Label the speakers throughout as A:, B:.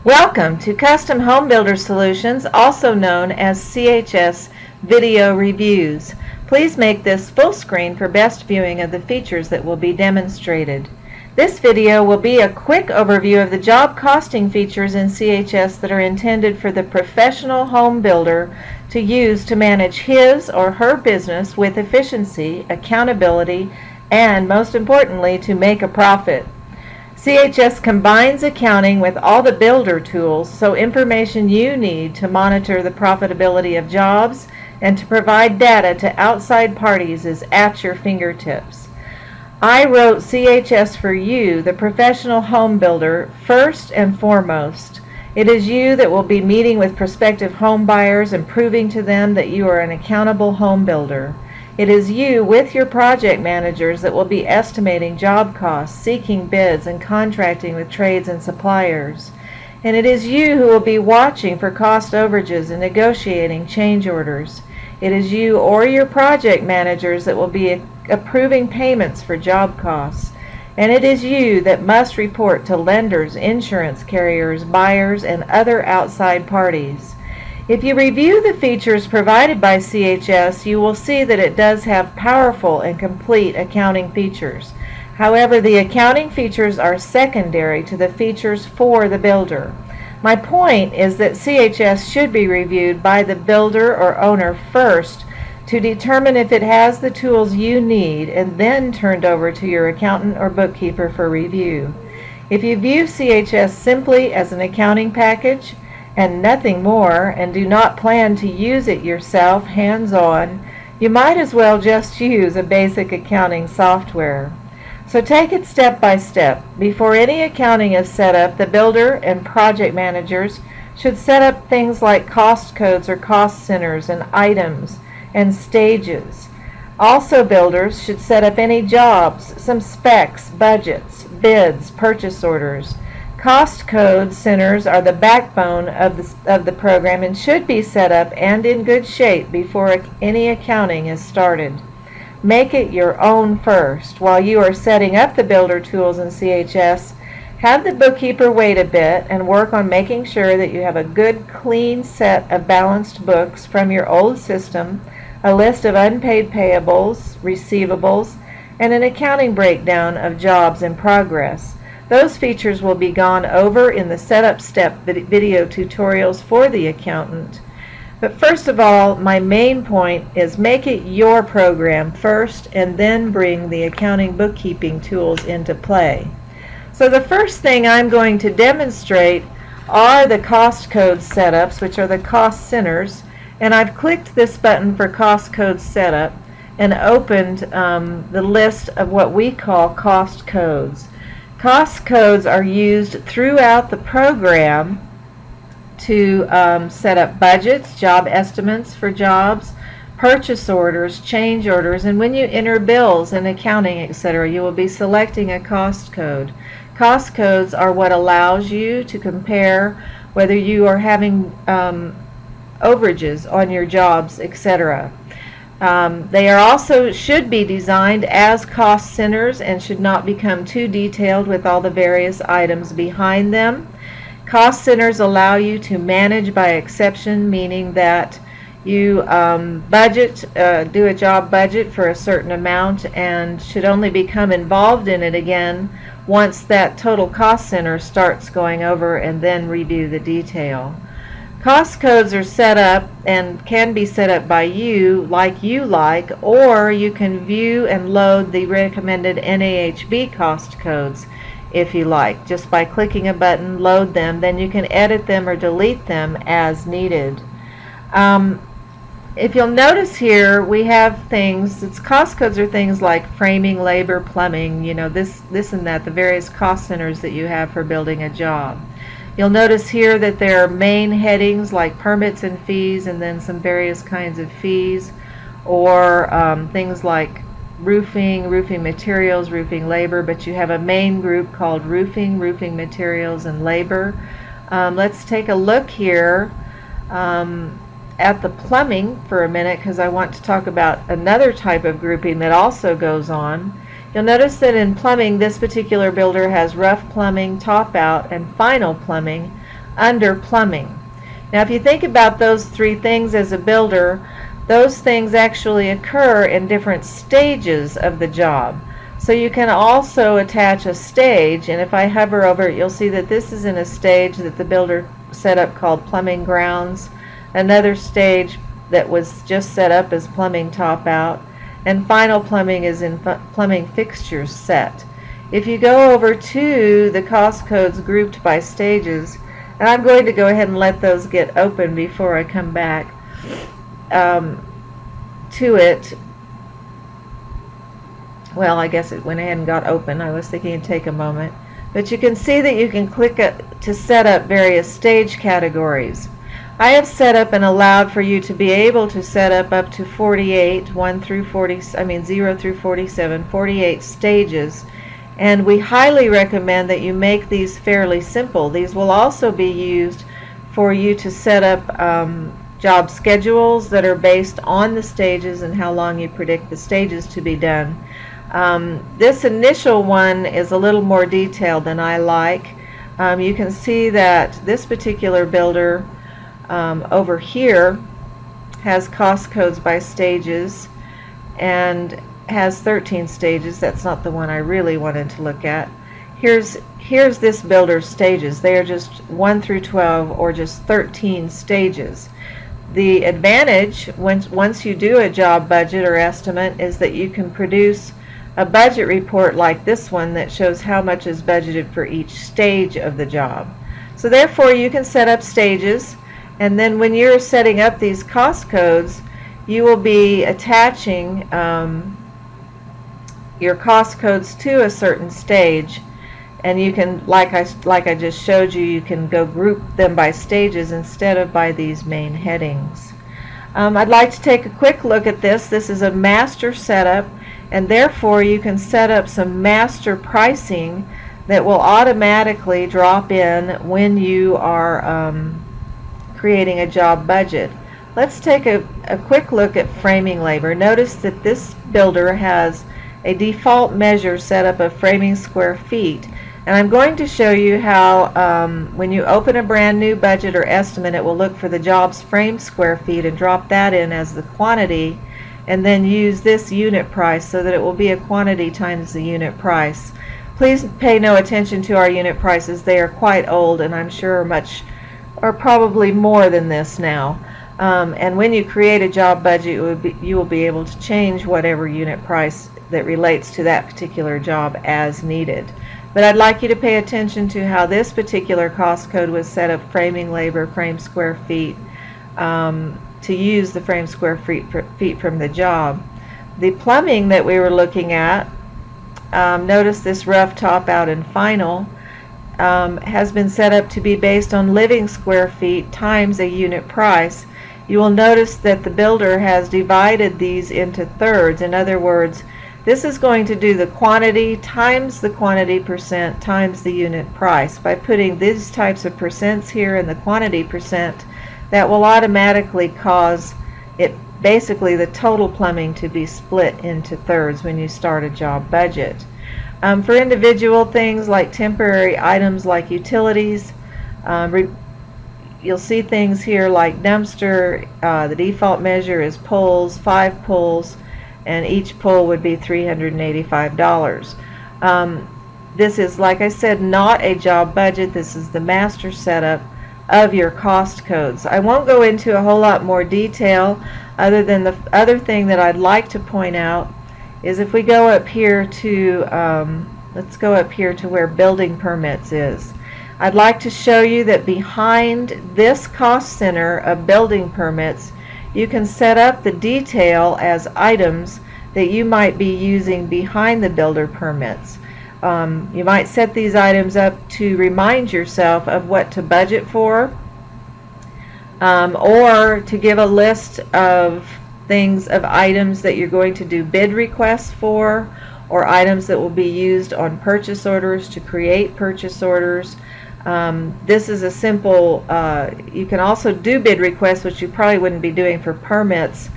A: Welcome to Custom Home Builder Solutions, also known as CHS Video Reviews. Please make this full screen for best viewing of the features that will be demonstrated. This video will be a quick overview of the job costing features in CHS that are intended for the professional home builder to use to manage his or her business with efficiency, accountability, and most importantly, to make a profit. CHS combines accounting with all the builder tools, so information you need to monitor the profitability of jobs and to provide data to outside parties is at your fingertips. I wrote CHS for you, the professional home builder, first and foremost. It is you that will be meeting with prospective home buyers and proving to them that you are an accountable home builder. It is you with your project managers that will be estimating job costs, seeking bids, and contracting with trades and suppliers. And it is you who will be watching for cost overages and negotiating change orders. It is you or your project managers that will be approving payments for job costs. And it is you that must report to lenders, insurance carriers, buyers, and other outside parties. If you review the features provided by CHS, you will see that it does have powerful and complete accounting features. However, the accounting features are secondary to the features for the builder. My point is that CHS should be reviewed by the builder or owner first to determine if it has the tools you need and then turned over to your accountant or bookkeeper for review. If you view CHS simply as an accounting package and nothing more, and do not plan to use it yourself hands-on, you might as well just use a basic accounting software. So take it step by step. Before any accounting is set up, the builder and project managers should set up things like cost codes or cost centers and items and stages. Also, builders should set up any jobs, some specs, budgets, bids, purchase orders. Cost code centers are the backbone of the program and should be set up and in good shape before any accounting is started. Make it your own first. While you are setting up the builder tools in CHS, have the bookkeeper wait a bit and work on making sure that you have a good, clean set of balanced books from your old system, a list of unpaid payables, receivables, and an accounting breakdown of jobs in progress. Those features will be gone over in the setup step video tutorials for the accountant. But first of all, my main point is make it your program first and then bring the accounting bookkeeping tools into play. So the first thing I'm going to demonstrate are the cost code setups, which are the cost centers, and I've clicked this button for cost code setup and opened the list of what we call cost codes. Cost codes are used throughout the program to set up budgets, job estimates for jobs, purchase orders, change orders, and when you enter bills and accounting, etc., you will be selecting a cost code. Cost codes are what allows you to compare whether you are having overages on your jobs, etc. They are also should be designed as cost centers and should not become too detailed with all the various items behind them. Cost centers allow you to manage by exception, meaning that you do a job budget for a certain amount and should only become involved in it again once that total cost center starts going over and then redo the detail. Cost codes are set up and can be set up by you like, or you can view and load the recommended NAHB cost codes if you like. Just by clicking a button, load them, then you can edit them or delete them as needed. If you'll notice here, we have things, cost codes are things like framing, labor, plumbing, this and that, the various cost centers that you have for building a job. You'll notice here that there are main headings like permits and fees, and then some various kinds of fees, or things like roofing, roofing materials, roofing labor, but you have a main group called roofing, roofing materials, and labor. Let's take a look here at the plumbing for a minute, because I want to talk about another type of grouping that also goes on. You'll notice that in plumbing, this particular builder has rough plumbing, top out, and final plumbing under plumbing. Now, if you think about those three things as a builder, those things actually occur in different stages of the job. So you can also attach a stage, and if I hover over it, you'll see that this is in a stage that the builder set up called plumbing grounds, another stage that was just set up as plumbing top out, and final plumbing is in plumbing fixtures set. If you go over to the cost codes grouped by stages, and I'm going to go ahead and let those get open before I come back to it. Well, I guess it went ahead and got open. I was thinking it'd take a moment. But you can see that you can click to set up various stage categories. I have set up and allowed for you to be able to set up to 48, 0 through 47, 48 stages. And we highly recommend that you make these fairly simple. These will also be used for you to set up job schedules that are based on the stages and how long you predict the stages to be done. This initial one is a little more detailed than I like. You can see that this particular builder over here has cost codes by stages and has 13 stages. That's not the one I really wanted to look at. Here's this builder's stages. They are just 1 through 12 or just 13 stages. The advantage once you do a job budget or estimate is that you can produce a budget report like this one that shows how much is budgeted for each stage of the job. So therefore you can set up stages, and then when you're setting up these cost codes, you will be attaching your cost codes to a certain stage, and you can, like I just showed you, you can go group them by stages instead of by these main headings. I'd like to take a quick look at this. This is a master setup, and therefore you can set up some master pricing that will automatically drop in when you are creating a job budget. Let's take a quick look at framing labor. Notice that this builder has a default measure set up of framing square feet, and I'm going to show you how when you open a brand new budget or estimate, it will look for the job's frame square feet and drop that in as the quantity, and then use this unit price so that it will be a quantity times the unit price. Please pay no attention to our unit prices. They are quite old, and I'm sure are probably more than this now. And when you create a job budget, you will be able to change whatever unit price that relates to that particular job as needed. But I'd like you to pay attention to how this particular cost code was set up, framing labor, frame square feet, to use the frame square feet from the job. The plumbing that we were looking at, notice this rough top out and final, has been set up to be based on living square feet times a unit price. You will notice that the builder has divided these into thirds. In other words, this is going to do the quantity times the quantity percent times the unit price. By putting these types of percents here and the quantity percent, that will automatically cause it, basically the total plumbing, to be split into thirds when you start a job budget. For individual things like temporary items like utilities, you'll see things here like dumpster. The default measure is pulls, 5 pulls, and each pull would be $385. This is, like I said, not a job budget. This is the master setup of your cost codes. I won't go into a whole lot more detail, other than the other thing that I'd like to point out is if we go up here to, let's go up here to where building permits is. I'd like to show you that behind this cost center of building permits, you can set up the detail as items that you might be using behind the builder permits. You might set these items up to remind yourself of what to budget for, or to give a list of items that you're going to do bid requests for, or items that will be used on purchase orders to create purchase orders. This is a simple, you can also do bid requests, which you probably wouldn't be doing for permits,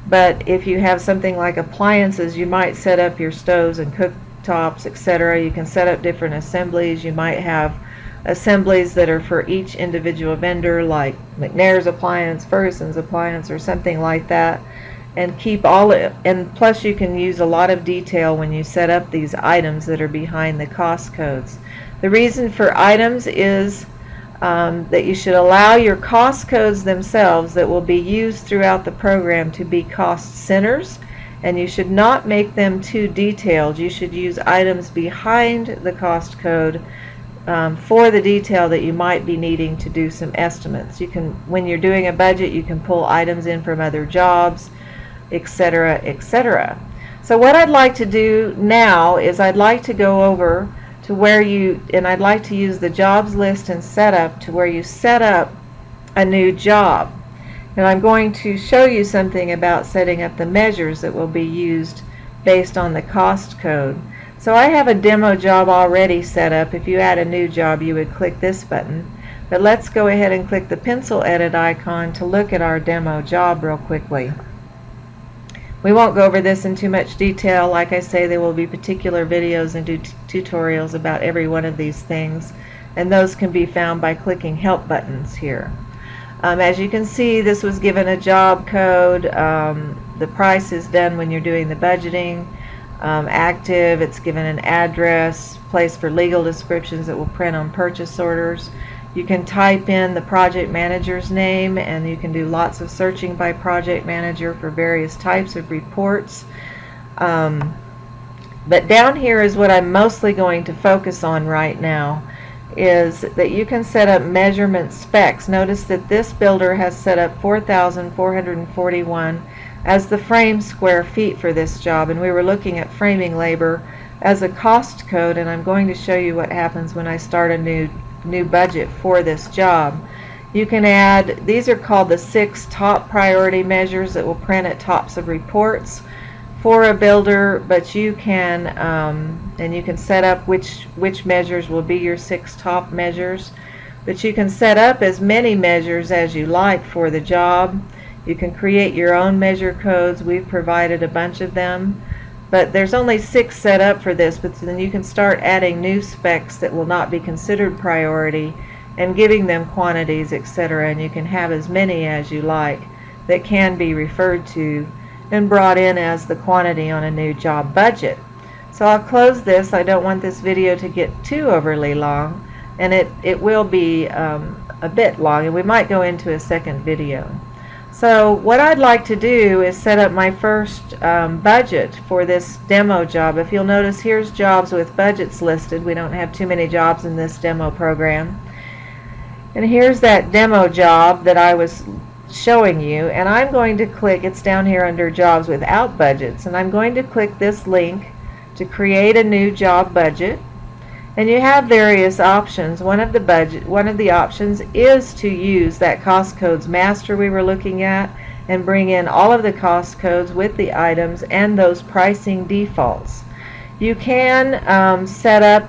A: but if you have something like appliances, you might set up your stoves and cooktops, etc. You can set up different assemblies. You might have assemblies that are for each individual vendor, like McNair's Appliance, Ferguson's Appliance, or something like that, and keep all it. And plus, you can use a lot of detail when you set up these items that are behind the cost codes. The reason for items is that you should allow your cost codes themselves that will be used throughout the program to be cost centers, and you should not make them too detailed. You should use items behind the cost code for the detail that you might be needing to do some estimates. You can, when you're doing a budget, you can pull items in from other jobs, etc., etc. So what I'd like to do now is I'd like to go over to where I'd like to use the jobs list and setup to where you set up a new job. And I'm going to show you something about setting up the measures that will be used based on the cost code. So I have a demo job already set up. If you add a new job, you would click this button. But let's go ahead and click the pencil edit icon to look at our demo job real quickly. We won't go over this in too much detail. Like I say, there will be particular videos and tutorials about every one of these things, and those can be found by clicking help buttons here. As you can see, this was given a job code. The price is done when you're doing the budgeting. Active, it's given an address, place for legal descriptions that will print on purchase orders. You can type in the project manager's name, and you can do lots of searching by project manager for various types of reports. But down here is what I'm mostly going to focus on right now, is that you can set up measurement specs. Notice that this builder has set up 4,441 as the frame square feet for this job, and we were looking at framing labor as a cost code, and I'm going to show you what happens when I start a new budget for this job. You can add, these are called the 6 top priority measures that will print at tops of reports for a builder, but you can and you can set up which measures will be your 6 top measures, but you can set up as many measures as you like for the job. You can create your own measure codes. We've provided a bunch of them, but there's only 6 set up for this, but then you can start adding new specs that will not be considered priority and giving them quantities, etc., and you can have as many as you like that can be referred to and brought in as the quantity on a new job budget. So I'll close this. I don't want this video to get too overly long, and it will be a bit long, and we might go into a second video. So what I'd like to do is set up my first budget for this demo job. If you'll notice, here's jobs with budgets listed. We don't have too many jobs in this demo program. And here's that demo job that I was showing you, and I'm going to click, it's down here under jobs without budgets, and I'm going to click this link to create a new job budget. And you have various options. One of the options is to use that cost codes master we were looking at and bring in all of the cost codes with the items and those pricing defaults. You can set up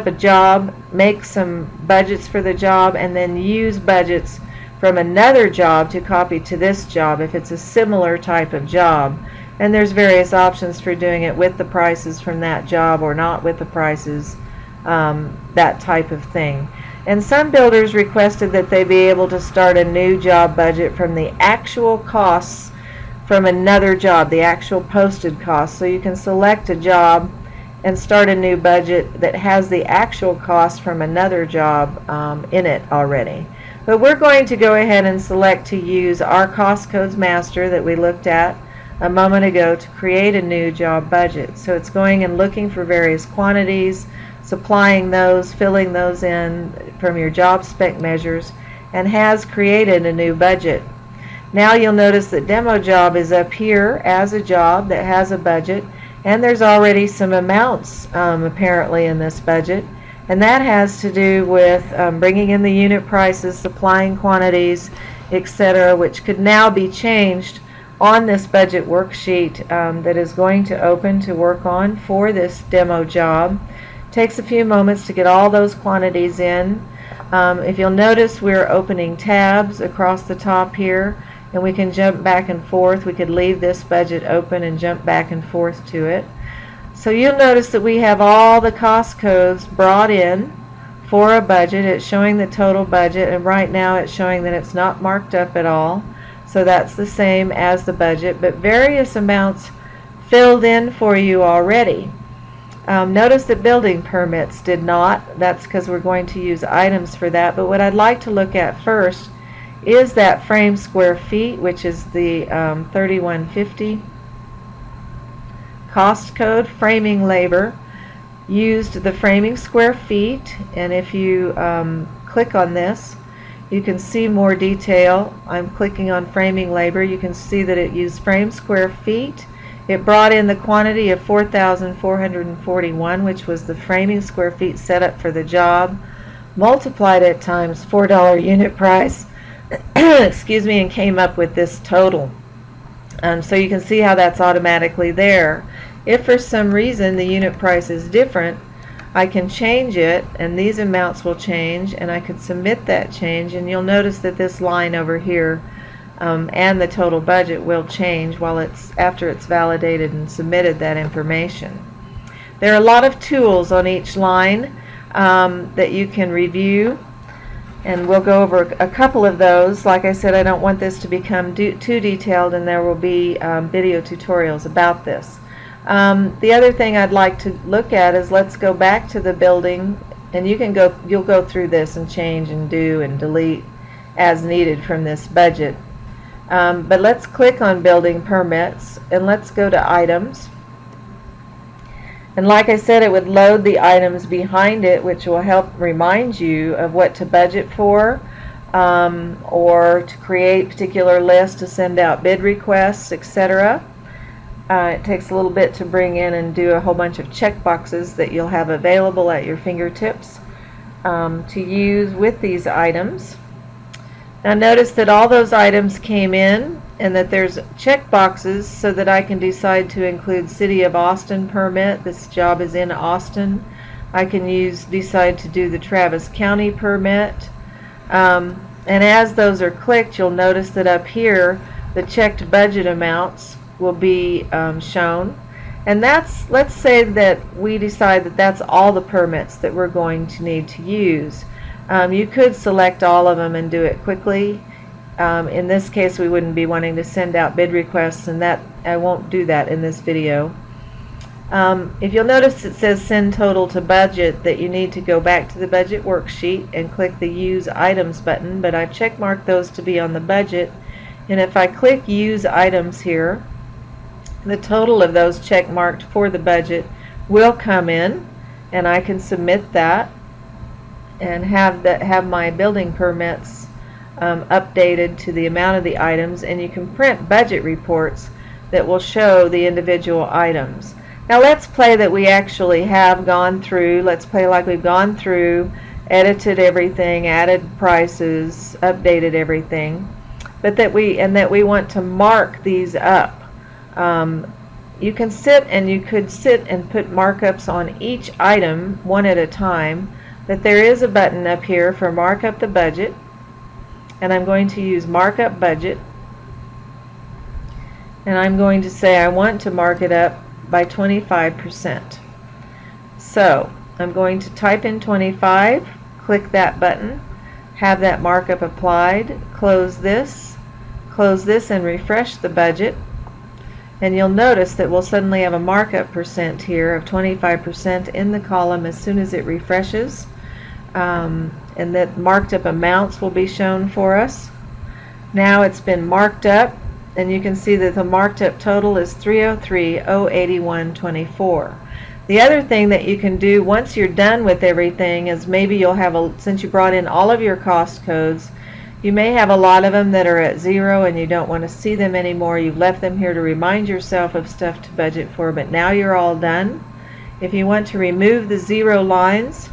A: a job, make some budgets for the job, and then use budgets from another job to copy to this job if it's a similar type of job. And there's various options for doing it with the prices from that job or not with the prices, that type of thing. And some builders requested that they be able to start a new job budget from the actual costs from another job, the actual posted costs. So you can select a job and start a new budget that has the actual cost from another job in it already. But we're going to go ahead and select to use our cost codes master that we looked at a moment ago to create a new job budget. So it's going and looking for various quantities, supplying those, filling those in from your job spec measures, and has created a new budget. Now you'll notice that demo job is up here as a job that has a budget, and there's already some amounts apparently in this budget, and that has to do with bringing in the unit prices, supplying quantities, etc., which could now be changed on this budget worksheet that is going to open to work on for this demo job. Takes a few moments to get all those quantities in. If you'll notice, we're opening tabs across the top here, and we can jump back and forth. We could leave this budget open and jump back and forth to it. So you'll notice that we have all the cost codes brought in for a budget. It's showing the total budget, and right now it's showing that it's not marked up at all. So that's the same as the budget, but various amounts filled in for you already. Notice that building permits did not. That's because we're going to use items for that. But what I'd like to look at first is that frame square feet, which is the 3150 cost code. Framing labor used the framing square feet, and if you click on this, you can see more detail. I'm clicking on framing labor. You can see that it used frame square feet. It brought in the quantity of 4,441, which was the framing square feet set up for the job, multiplied it times $4 unit price, excuse me, and came up with this total. So you can see how that's automatically there. If for some reason the unit price is different, I can change it, and these amounts will change, and I could submit that change, and you'll notice that this line over here and the total budget will change after it's validated and submitted that information. There are a lot of tools on each line that you can review, and we'll go over a couple of those. Like I said, I don't want this to become too detailed, and there will be video tutorials about this. The other thing I'd like to look at is, let's go back to the building, and you'll go through this and change and do and delete as needed from this budget. But let's click on building permits, and let's go to items. And like I said, it would load the items behind it, which will help remind you of what to budget for, or to create particular lists to send out bid requests, etc. It takes a little bit to bring in and do a whole bunch of check boxes that you'll have available at your fingertips to use with these items. Now notice that all those items came in, and that there's check boxes so that I can decide to include City of Austin permit. This job is in Austin. I can decide to do the Travis County permit. And as those are clicked, you'll notice that up here the checked budget amounts will be shown. And let's say that we decide that that's all the permits that we're going to need to use. You could select all of them and do it quickly. In this case, we wouldn't be wanting to send out bid requests, and that I won't do that in this video. If you'll notice, it says send total to budget, that you need to go back to the budget worksheet and click the use items button, but I've check marked those to be on the budget. And if I click use items here, the total of those check marked for the budget will come in, and I can submit that and have my building permits updated to the amount of the items, and you can print budget reports that will show the individual items. Now let's play that we actually have gone through, let's play like we've gone through, edited everything, added prices, updated everything, but that we want to mark these up. You could sit and put markups on each item one at a time, but there is a button up here for markup the budget, and I'm going to use markup budget, and I'm going to say I want to mark it up by 25%. So I'm going to type in 25, click that button, have that markup applied, close this and refresh the budget, and you'll notice that we'll suddenly have a markup percent here of 25% in the column as soon as it refreshes, and that marked up amounts will be shown for us. Now it's been marked up, and you can see that the marked up total is 303,081.24. The other thing that you can do once you're done with everything is, maybe you'll have since you brought in all of your cost codes, you may have a lot of them that are at zero and you don't want to see them anymore. You've left them here to remind yourself of stuff to budget for, but now you're all done. If you want to remove the zero lines,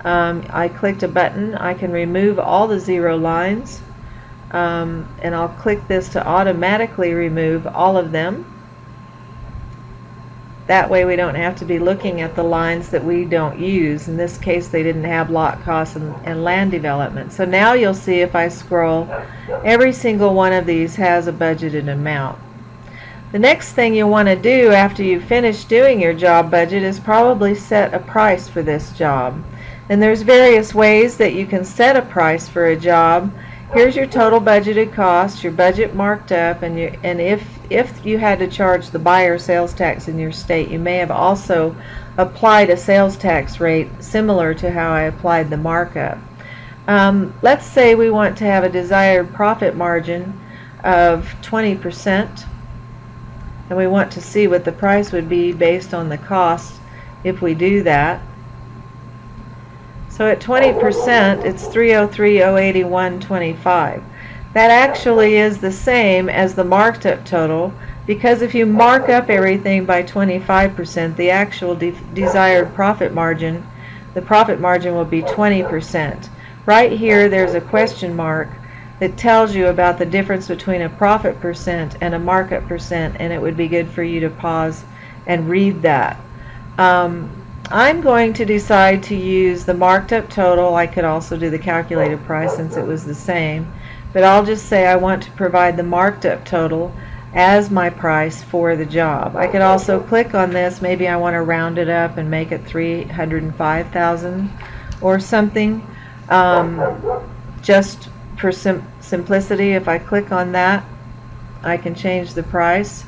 A: I clicked a button. I can remove all the zero lines, and I'll click this to automatically remove all of them. That way we don't have to be looking at the lines that we don't use. In this case, they didn't have lot costs and land development. So now you'll see, if I scroll, every single one of these has a budgeted amount. The next thing you'll want to do after you finish doing your job budget is probably set a price for this job. And there's various ways that you can set a price for a job. Here's your total budgeted cost, your budget marked up, and if you had to charge the buyer sales tax in your state, you may have also applied a sales tax rate similar to how I applied the markup. Let's say we want to have a desired profit margin of 20%, and we want to see what the price would be based on the cost if we do that. So at 20%, it's $303,081.25. That actually is the same as the marked up total, because if you mark up everything by 25%, the actual desired profit margin, the profit margin will be 20%. Right here there's a question mark that tells you about the difference between a profit percent and a markup percent, and it would be good for you to pause and read that. I'm going to decide to use the marked up total. I could also do the calculated price since it was the same, but I'll just say I want to provide the marked up total as my price for the job. I could also click on this. Maybe I want to round it up and make it 305,000 or something. Just for simplicity, if I click on that, I can change the price.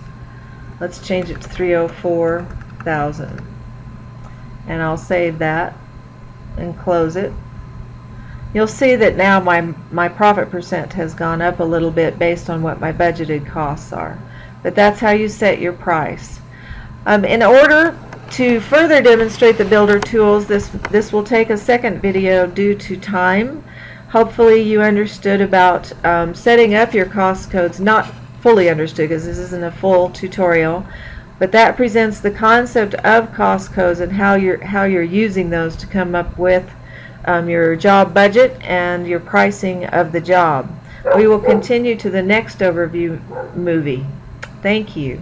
A: Let's change it to 304,000. And I'll save that and close it. You'll see that now my profit percent has gone up a little bit based on what my budgeted costs are. But that's how you set your price. In order to further demonstrate the builder tools, this will take a second video due to time. Hopefully you understood about setting up your cost codes. Not fully understood because this isn't a full tutorial, but that presents the concept of cost codes and how you're using those to come up with your job budget and your pricing of the job. We will continue to the next overview movie. Thank you.